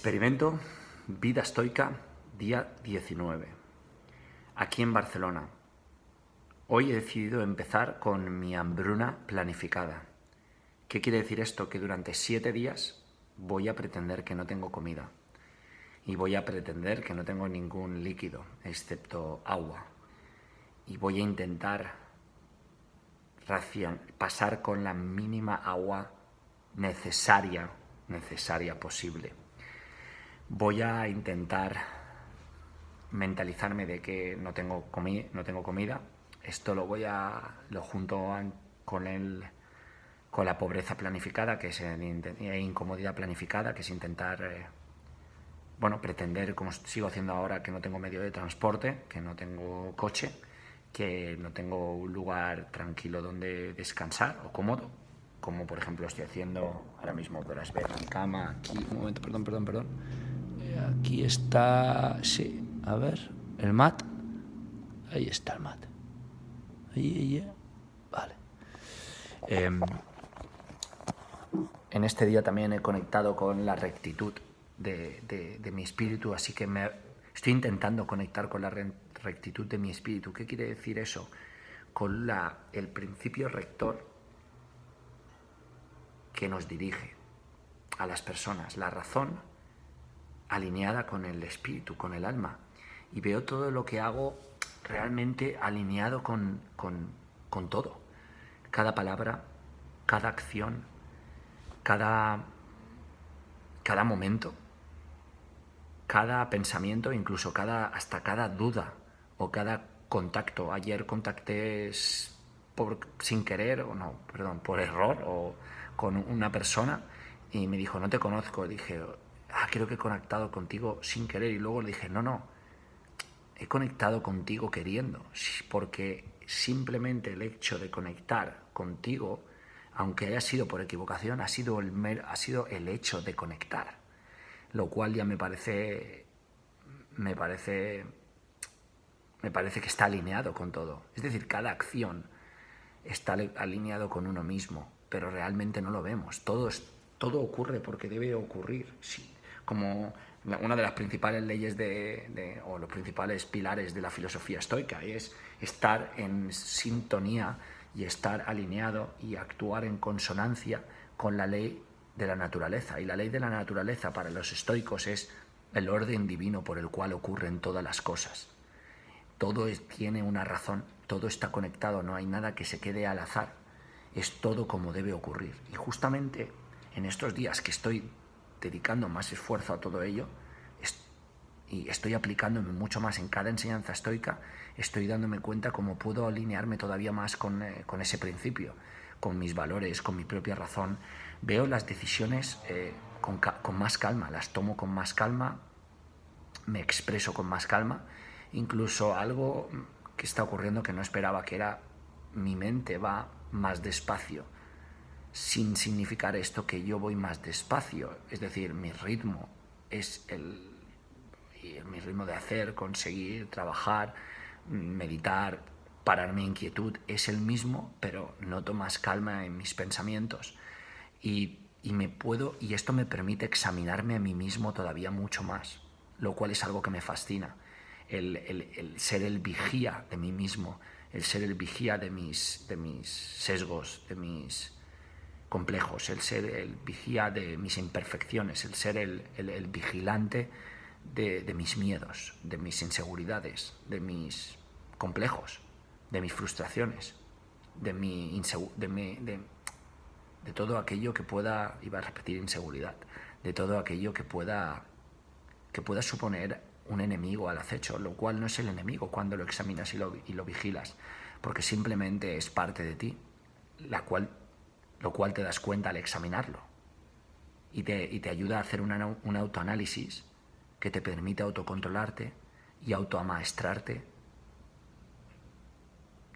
Experimento Vida Estoica, día 19. Aquí en Barcelona. Hoy he decidido empezar con mi hambruna planificada. ¿Qué quiere decir esto? Que durante 7 días voy a pretender que no tengo comida. Y voy a pretender que no tengo ningún líquido, excepto agua. Y voy a intentar pasar con la mínima agua necesaria posible. Voy a intentar mentalizarme de que no tengo comida. Esto lo junto con la pobreza planificada, que es incomodidad planificada, que es intentar pretender, como sigo haciendo ahora, que no tengo medio de transporte, que no tengo coche, que no tengo un lugar tranquilo donde descansar o cómodo, como por ejemplo estoy haciendo ahora mismo. Podrás ver mi cama aquí. Un momento, perdón. Aquí está, sí, a ver, el mat. Ahí está el mat. Ahí. Vale. En este día también he conectado con la rectitud de mi espíritu, así que estoy intentando conectar con la rectitud de mi espíritu. ¿Qué quiere decir eso? Con el principio rector que nos dirige a las personas, la razón alineada con el espíritu, con el alma. Y veo todo lo que hago realmente alineado con todo. Cada palabra, cada acción, cada momento, cada pensamiento, incluso hasta cada duda o cada contacto. Ayer contacté sin querer, por error, o con una persona, y me dijo: no te conozco. Dije: creo que he conectado contigo sin querer. Y luego le dije: no, he conectado contigo queriendo, porque simplemente el hecho de conectar contigo, aunque haya sido por equivocación, ha sido el hecho de conectar, lo cual ya me parece que está alineado con todo. Es decir, cada acción está alineado con uno mismo, pero realmente no lo vemos. Todo ocurre porque debe ocurrir. Sí. Como una de las principales leyes o los principales pilares de la filosofía estoica es estar en sintonía y estar alineado y actuar en consonancia con la ley de la naturaleza. Y la ley de la naturaleza para los estoicos es el orden divino por el cual ocurren todas las cosas. Todo tiene una razón, todo está conectado, no hay nada que se quede al azar. Es todo como debe ocurrir. Y justamente en estos días que estoy dedicando más esfuerzo a todo ello, y estoy aplicándome mucho más en cada enseñanza estoica, estoy dándome cuenta cómo puedo alinearme todavía más con ese principio, con mis valores, con mi propia razón. Veo las decisiones con más calma, las tomo con más calma, me expreso con más calma. Incluso algo que está ocurriendo que no esperaba, que era mi mente va más despacio, sin significar esto que yo voy más despacio. Es decir, mi ritmo es mi ritmo de hacer, conseguir, trabajar, meditar, pararme en quietud, es el mismo, pero noto más calma en mis pensamientos. Y esto me permite examinarme a mí mismo todavía mucho más, lo cual es algo que me fascina. El ser el vigía de mí mismo, el ser el vigía de mis sesgos, de mis complejos, el ser el vigía de mis imperfecciones, el ser el vigilante de mis miedos, de mis inseguridades, de mis complejos, de mis frustraciones, de todo aquello que pueda, iba a repetir inseguridad, de todo aquello que pueda suponer un enemigo al acecho, lo cual no es el enemigo cuando lo examinas y lo vigilas, porque simplemente es parte de ti, lo cual te das cuenta al examinarlo, y te ayuda a hacer un autoanálisis que te permite autocontrolarte y autoamaestrarte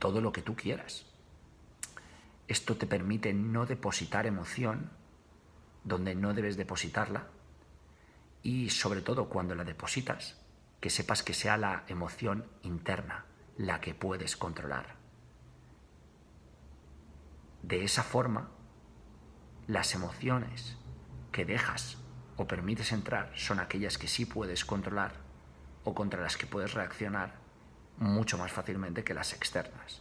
todo lo que tú quieras. Esto te permite no depositar emoción donde no debes depositarla, y sobre todo cuando la depositas, que sepas que sea la emoción interna la que puedes controlar. De esa forma, las emociones que dejas o permites entrar son aquellas que sí puedes controlar o contra las que puedes reaccionar mucho más fácilmente que las externas.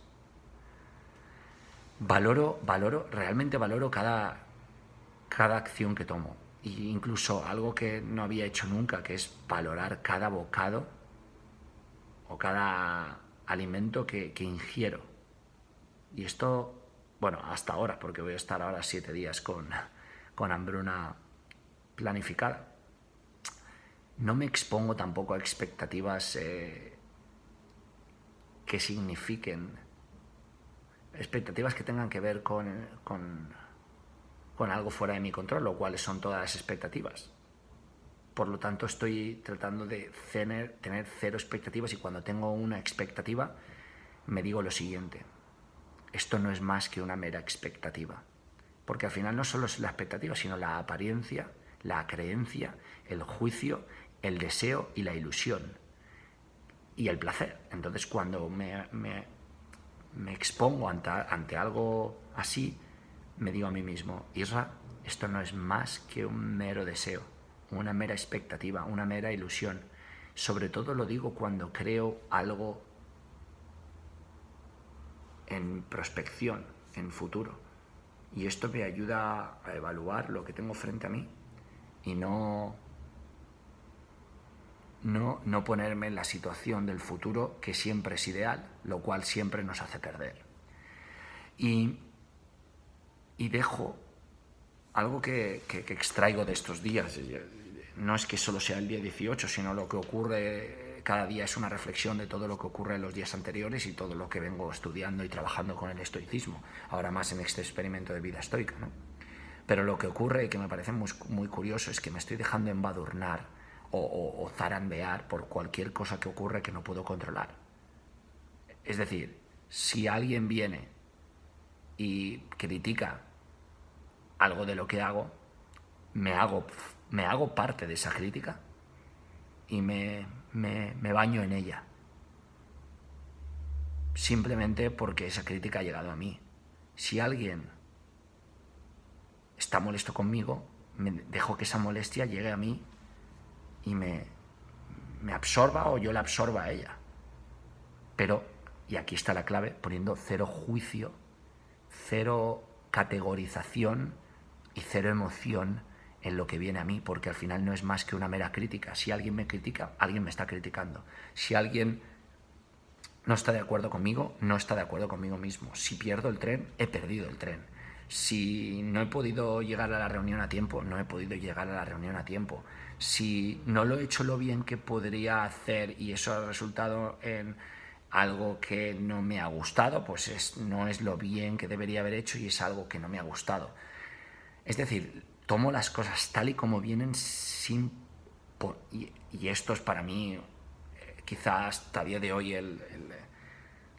Realmente valoro cada acción que tomo. E incluso algo que no había hecho nunca, que es valorar cada bocado o cada alimento que ingiero. Y esto, bueno, hasta ahora, porque voy a estar ahora 7 días con hambruna planificada. No me expongo tampoco a expectativas que signifiquen, expectativas que tengan que ver con algo fuera de mi control, lo cual son todas las expectativas. Por lo tanto, estoy tratando de tener 0 expectativas, y cuando tengo una expectativa me digo lo siguiente: esto no es más que una mera expectativa. Porque al final no solo es la expectativa, sino la apariencia, la creencia, el juicio, el deseo y la ilusión. Y el placer. Entonces, cuando me expongo ante algo así, me digo a mí mismo: Isra, esto no es más que un mero deseo, una mera expectativa, una mera ilusión. Sobre todo lo digo cuando creo algo en prospección, en futuro. Y esto me ayuda a evaluar lo que tengo frente a mí y no ponerme en la situación del futuro, que siempre es ideal, lo cual siempre nos hace perder. Y dejo algo que extraigo de estos días. No es que solo sea el día 18, sino lo que ocurre cada día es una reflexión de todo lo que ocurre en los días anteriores y todo lo que vengo estudiando y trabajando con el estoicismo, ahora más en este experimento de vida estoica, ¿no? Pero lo que ocurre, y que me parece muy curioso, es que me estoy dejando embadurnar o zarandear por cualquier cosa que ocurre que no puedo controlar. Es decir, si alguien viene y critica algo de lo que hago, me hago parte de esa crítica y me baño en ella, simplemente porque esa crítica ha llegado a mí. Si alguien está molesto conmigo, dejo que esa molestia llegue a mí y me absorba, o yo la absorba a ella. Pero, y aquí está la clave, poniendo 0 juicio, 0 categorización y 0 emoción en lo que viene a mí, porque al final no es más que una mera crítica. Si alguien me critica, alguien me está criticando. Si alguien no está de acuerdo conmigo, no está de acuerdo conmigo mismo. Si pierdo el tren, he perdido el tren. Si no he podido llegar a la reunión a tiempo, no he podido llegar a la reunión a tiempo. Si no lo he hecho lo bien que podría hacer y eso ha resultado en algo que no me ha gustado, pues no es lo bien que debería haber hecho y es algo que no me ha gustado. Es decir, tomo las cosas tal y como vienen y esto es para mí quizás hasta día de hoy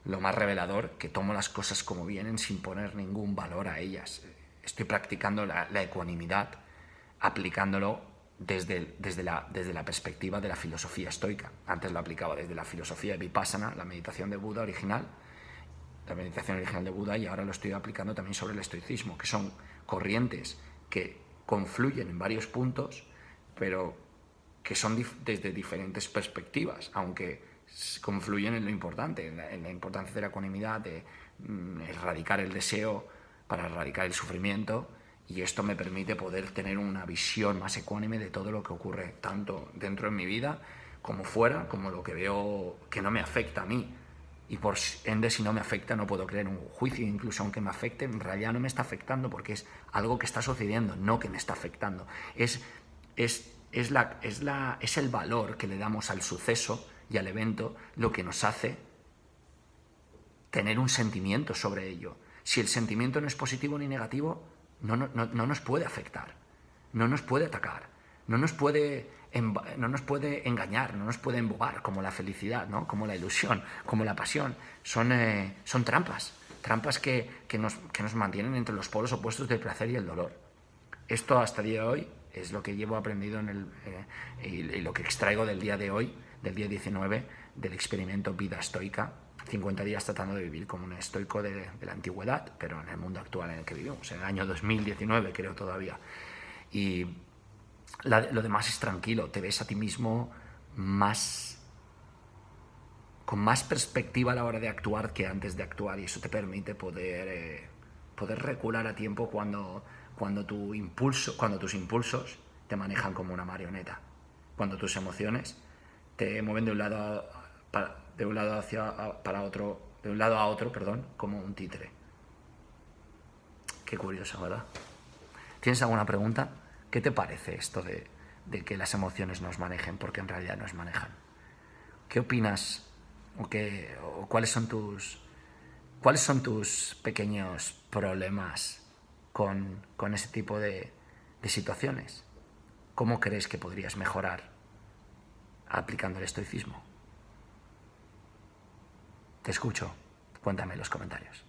lo más revelador, que tomo las cosas como vienen sin poner ningún valor a ellas. Estoy practicando la ecuanimidad, aplicándolo desde la perspectiva de la filosofía estoica. Antes lo aplicaba desde la filosofía de Vipassana, la meditación de Buda original, la meditación original de Buda, y ahora lo estoy aplicando también sobre el estoicismo, que son corrientes que confluyen en varios puntos, pero que son desde diferentes perspectivas, aunque confluyen en lo importante, en la importancia de la ecuanimidad, de erradicar el deseo para erradicar el sufrimiento, y esto me permite poder tener una visión más ecuánime de todo lo que ocurre, tanto dentro de mi vida como fuera, como lo que veo que no me afecta a mí. Y por ende, si no me afecta, no puedo creer un juicio. Incluso aunque me afecte, en realidad no me está afectando, porque es algo que está sucediendo, no que me está afectando. Es el valor que le damos al suceso y al evento lo que nos hace tener un sentimiento sobre ello. Si el sentimiento no es positivo ni negativo, no nos puede afectar, no nos puede atacar, no nos puede engañar, no nos puede embobar, como la felicidad, ¿no? Como la ilusión, como la pasión. Son trampas que nos mantienen entre los polos opuestos del placer y el dolor. Esto hasta el día de hoy es lo que llevo aprendido y lo que extraigo del día de hoy, del día 19, del experimento Vida Estoica, 50 días tratando de vivir como un estoico de la antigüedad, pero en el mundo actual en el que vivimos, en el año 2019 creo todavía. Y lo demás es tranquilo, te ves a ti mismo con más perspectiva a la hora de actuar que antes de actuar, y eso te permite poder recular a tiempo cuando tus impulsos te manejan como una marioneta, cuando tus emociones te mueven de un lado a otro, perdón, como un títere. Qué curioso, ¿verdad? ¿Tienes alguna pregunta? ¿Qué te parece esto de que las emociones nos manejen porque en realidad nos manejan? ¿Qué opinas o cuáles son tus pequeños problemas con ese tipo de situaciones? ¿Cómo crees que podrías mejorar aplicando el estoicismo? Te escucho. Cuéntame en los comentarios.